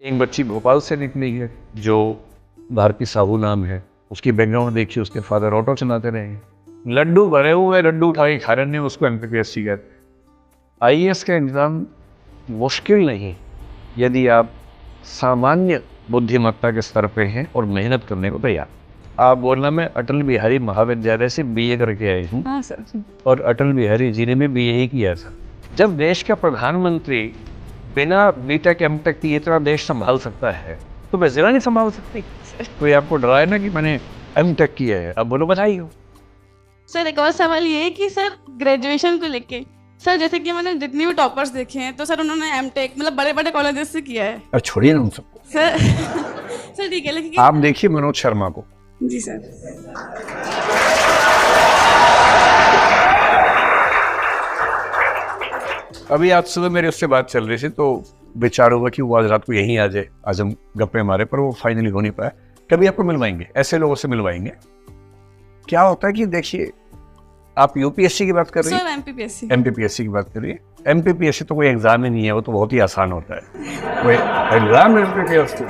एक बच्ची भोपाल से निकली है जो भारती साहू नाम है। उसकी बैकग्राउंड देखिए, उसके फादर ऑटो चलाते रहे हैं। लड्डू भरे हुए लड्डू उठा के खा रहे हैं, उसको एमपीपीएससी कहते हैं। आईएएस का एग्ज़ाम मुश्किल नहीं यदि आप सामान्य बुद्धिमत्ता के स्तर पे हैं और मेहनत करने को तैयार। आप बोलना, मैं अटल बिहारी महाविद्यालय से बीए करके आई हूँ। हाँ सर। और अटल बिहारी जी ने भी बीए ही किया था। जब देश का प्रधानमंत्री बिना बीटेक एमटेक किए इतना देश संभाल सकता है तो मैं जिला नहीं संभाल सकती। कोई आपको डराए ना कि मैंने एमटेक किया है, अब बोलो बधाई हो। सर एक और सवाल ये है कि सर ग्रेजुएशन को लेके सर, जैसे कि मैंने जितनी भी टॉपर्स देखे हैं तो सर उन्होंने एमटेक मतलब बड़े बड़े कॉलेजेस से किया है। अब छोड़िए ना उन सबको सर सर ठीक है, लेकिन आप देखिए मनोज शर्मा को। जी सर। अभी आज सुबह मेरे उससे बात चल रही थी तो विचार हुआ कि वो आज रात को यहीं आ जाए, आज हम गप्पे मारे, पर वो फाइनली हो नहीं पाया। कभी आपको मिलवाएंगे, ऐसे लोगों से मिलवाएंगे। क्या होता है कि देखिए, आप यूपीएससी की बात कर रही सर हैं, एमपीपीएससी एमपीपीएससी की बात कर रही है। एमपीपीएससी तो कोई एग्जाम ही नहीं है, वो तो बहुत ही आसान होता है। कोई एग्जाम एमपीपीएससी,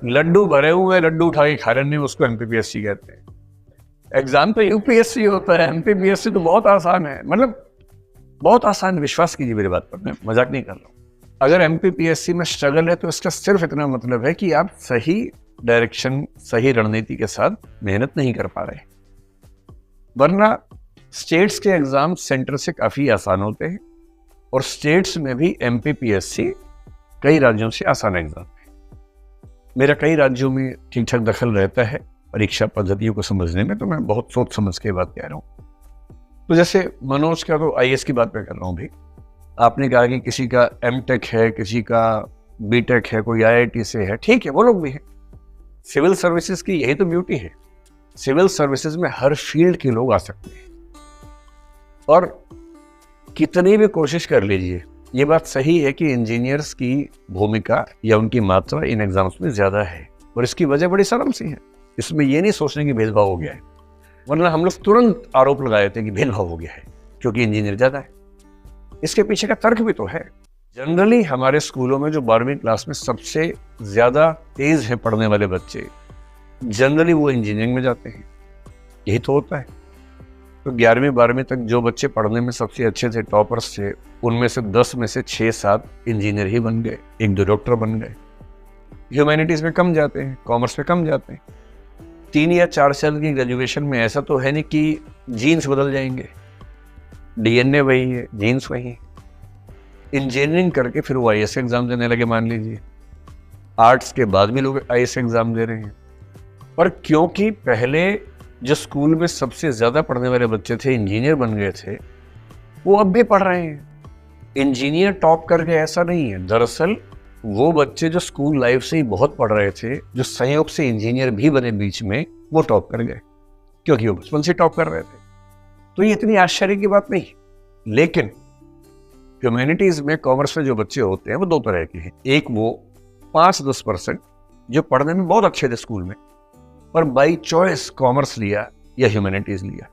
लड्डू भरे हुए लड्डू उठा के खा रहे हैं, उसको एमपीपीएससी कहते हैं। एग्जाम तो यूपीएससी होता है, एमपीपीएससी तो बहुत आसान है, मतलब बहुत आसान। विश्वास कीजिए मेरी बात पर, मैं मजाक नहीं कर रहा हूँ। अगर एमपीपीएससी में स्ट्रगल है तो इसका सिर्फ इतना मतलब है कि आप सही डायरेक्शन, सही रणनीति के साथ मेहनत नहीं कर पा रहे। वरना स्टेट्स के एग्जाम सेंटर से काफी आसान होते हैं और स्टेट्स में भी एमपीपीएससी कई राज्यों से आसान एग्जाम है। मेरा कई राज्यों में ठीक ठाक दखल रहता है परीक्षा पद्धतियों को समझने में, तो मैं बहुत सोच समझ के बात कह रहा हूँ। तो जैसे मनोज का, तो आईएएस की बात मैं कर रहा हूँ भी। आपने कहा कि किसी का एमटेक है, किसी का बीटेक है, कोई आईआईटी से है, ठीक है, वो लोग भी हैं। सिविल सर्विसेज की यही तो ब्यूटी है, सिविल सर्विसेज में हर फील्ड के लोग आ सकते हैं। और कितनी भी कोशिश कर लीजिए, ये बात सही है कि इंजीनियर्स की भूमिका या उनकी मात्रा इन एग्जाम्स में ज्यादा है, और इसकी वजह बड़ी सरल सी है। इसमें ये नहीं सोचने की भेदभाव हो गया है, वरना हम लोग तुरंत आरोप लगाए थे कि भेदभाव हो गया है क्योंकि इंजीनियर ज्यादा है। इसके पीछे का तर्क भी तो है। जनरली हमारे स्कूलों में जो 12वीं क्लास में सबसे ज्यादा तेज है पढ़ने वाले बच्चे, जनरली वो इंजीनियरिंग में जाते हैं। यही तो होता है। तो 11वीं 12वीं तक जो बच्चे पढ़ने में सबसे अच्छे थे, टॉपर्स थे, उनमें से 10 में से 6-7 इंजीनियर ही बन गए, 1-2 डॉक्टर बन गए। ह्यूमैनिटीज में कम जाते हैं, कॉमर्स में कम जाते हैं। 3 या 4 साल की ग्रेजुएशन में ऐसा तो है नहीं कि जीन्स बदल जाएंगे, डीएनए वही है, जीन्स वही है। इंजीनियरिंग करके फिर वो आईएएस एग्जाम देने लगे, मान लीजिए। आर्ट्स के बाद भी लोग आईएएस एग्जाम दे रहे हैं। और क्योंकि पहले जो स्कूल में सबसे ज्यादा पढ़ने वाले बच्चे थे इंजीनियर बन गए थे, वो अब भी पढ़ रहे हैं। इंजीनियर टॉप कर गए ऐसा नहीं है। दरअसल वो बच्चे जो स्कूल लाइफ से ही बहुत पढ़ रहे थे, जो संयोग से इंजीनियर भी बने बीच में, वो टॉप कर गए क्योंकि वो बचपन से टॉप कर रहे थे। तो ये इतनी आश्चर्य की बात नहीं। लेकिन ह्यूमैनिटीज में, कॉमर्स में जो बच्चे होते हैं वो 2 तरह के हैं। एक वो 5-10% जो पढ़ने में बहुत अच्छे थे स्कूल में, पर बाई चॉइस कॉमर्स लिया या ह्यूमैनिटीज लिया।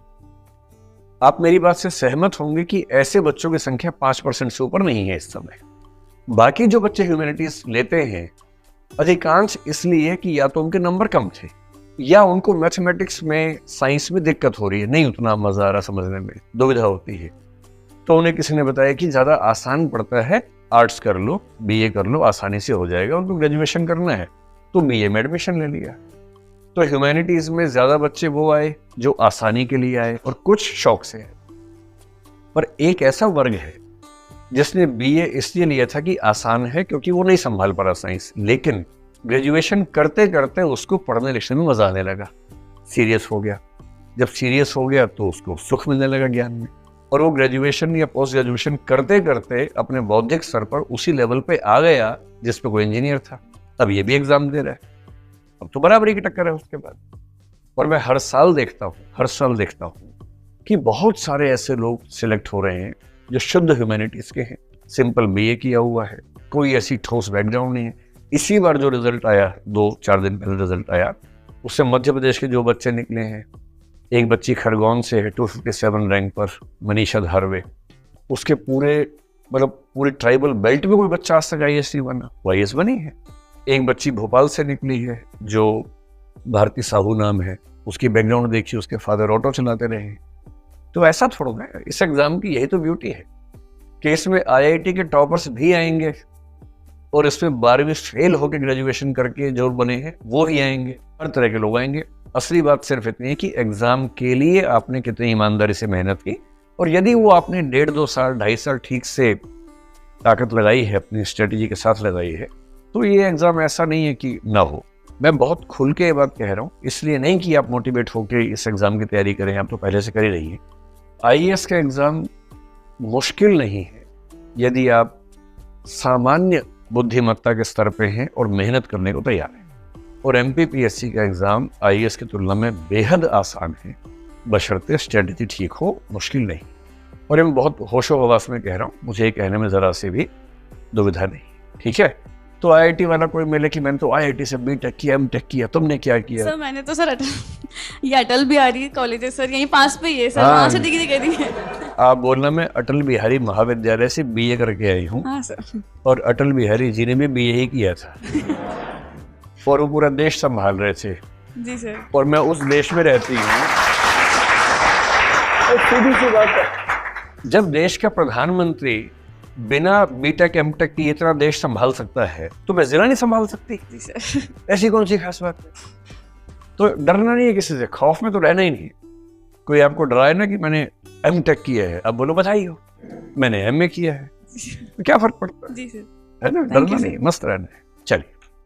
आप मेरी बात से सहमत होंगे कि ऐसे बच्चों की संख्या 5% से ऊपर नहीं है इस समय। बाकी जो बच्चे ह्यूमैनिटीज लेते हैं, अधिकांश इसलिए कि या तो उनके नंबर कम थे या उनको मैथमेटिक्स में, साइंस में दिक्कत हो रही है, नहीं उतना मजा आ रहा समझने में, दुविधा होती है। तो उन्हें किसी ने बताया कि ज्यादा आसान पड़ता है, आर्ट्स कर लो, बीए कर लो, आसानी से हो जाएगा। उनको ग्रेजुएशन करना है तो बीए में एडमिशन ले लिया। तो ह्यूमैनिटीज में ज्यादा बच्चे वो आए जो आसानी के लिए आए और कुछ शौक से आए। पर एक ऐसा वर्ग है जिसने बीए इसलिए लिया था कि आसान है, क्योंकि वो नहीं संभाल पा रहा साइंस, लेकिन ग्रेजुएशन करते करते उसको पढ़ने लिखने में मजा आने लगा, सीरियस हो गया। जब सीरियस हो गया तो उसको सुख मिलने लगा ज्ञान में, और वो ग्रेजुएशन या पोस्ट ग्रेजुएशन करते करते अपने बौद्धिक स्तर पर उसी लेवल पे आ गया जिस पे कोई इंजीनियर था। अब ये भी एग्जाम दे रहा है, अब तो बराबरी की टक्कर है उसके बाद। और मैं हर साल देखता हूँ कि बहुत सारे ऐसे लोग सिलेक्ट हो रहे हैं जो शुद्ध ह्यूमैनिटीज के हैं, सिंपल बीए किया हुआ है, कोई ऐसी ठोस बैकग्राउंड नहीं है। इसी बार जो रिजल्ट आया, 2-4 दिन पहले रिजल्ट आया, उससे मध्य प्रदेश के जो बच्चे निकले हैं, एक बच्ची खरगोन से है 257 रैंक पर, मनीषा धारवे, उसके पूरे मतलब पूरी ट्राइबल बेल्ट में कोई बच्चा आज तक IAS नहीं बना, वो IAS बनी है। एक बच्ची भोपाल से निकली है जो भारती साहू नाम है, उसकी बैकग्राउंड देखिए, उसके फादर ऑटो चलाते रहे। तो ऐसा थोड़ा है, इस एग्जाम की यही तो ब्यूटी है कि इसमें IIT के टॉपर्स भी आएंगे और इसमें 12वीं फेल होकर ग्रेजुएशन करके जो बने हैं वो ही आएंगे, हर तरह के लोग आएंगे। असली बात सिर्फ इतनी है कि एग्जाम के लिए आपने कितनी ईमानदारी से मेहनत की, और यदि वो आपने 1.5-2 साल 2.5 साल ठीक से ताकत लगाई है, अपनी स्ट्रेटेजी के साथ लगाई है, तो ये एग्जाम ऐसा नहीं है कि ना हो। मैं बहुत खुल के ये बात कह रहा हूँ, इसलिए नहीं कि आप मोटिवेट होकर इस एग्जाम की तैयारी करें, आप तो पहले से कर ही रही हैं। IAS का एग्जाम मुश्किल नहीं है यदि आप सामान्य बुद्धिमत्ता के स्तर पे हैं और मेहनत करने को तैयार हैं। और MPPSC का एग्जाम IAS की तुलना में बेहद आसान है, बशर्ते स्ट्रेटजी ठीक हो, मुश्किल नहीं। और ये मैं बहुत होशो हवास में कह रहा हूँ, मुझे ये कहने में ज़रा से भी दुविधा नहीं, ठीक है। तो IIT वाला कोई मिले कि मैंने तो IIT से B.Tech किया, M.Tech किया, तुमने क्या किया? सर मैंने तो सर ये अटल बिहारी कॉलेज है सर, यहीं पास पे ही है सर, हाँ। वहाँ से डिग्री करी है। आप बोलना, मैं अटल बिहारी महाविद्यालय से BA करके आई हूँ, हाँ सर। और अटल बिहारी जी ने भी BA ही किया था और वो पूरा देश संभाल रहे थे, जी सर। और मैं उस देश में रहती हूँ। और सीधी सी बात है, जब देश का प्रधानमंत्री बिना B.Tech M.Tech की इतना देश संभाल सकता है, तो मैं जिला नहीं संभाल सकती? जी सर। ऐसी कौन सी खास बात है? तो डरना नहीं है किसी से, खौफ में तो रहना ही नहीं। कोई आपको डराए ना कि मैंने M.Tech किया है, अब बोलो बधाई हो, मैंने MA किया है, तो क्या फर्क पड़ता है? जी सर। है ना, डरना नहीं, मस्त रहना है। चलिए।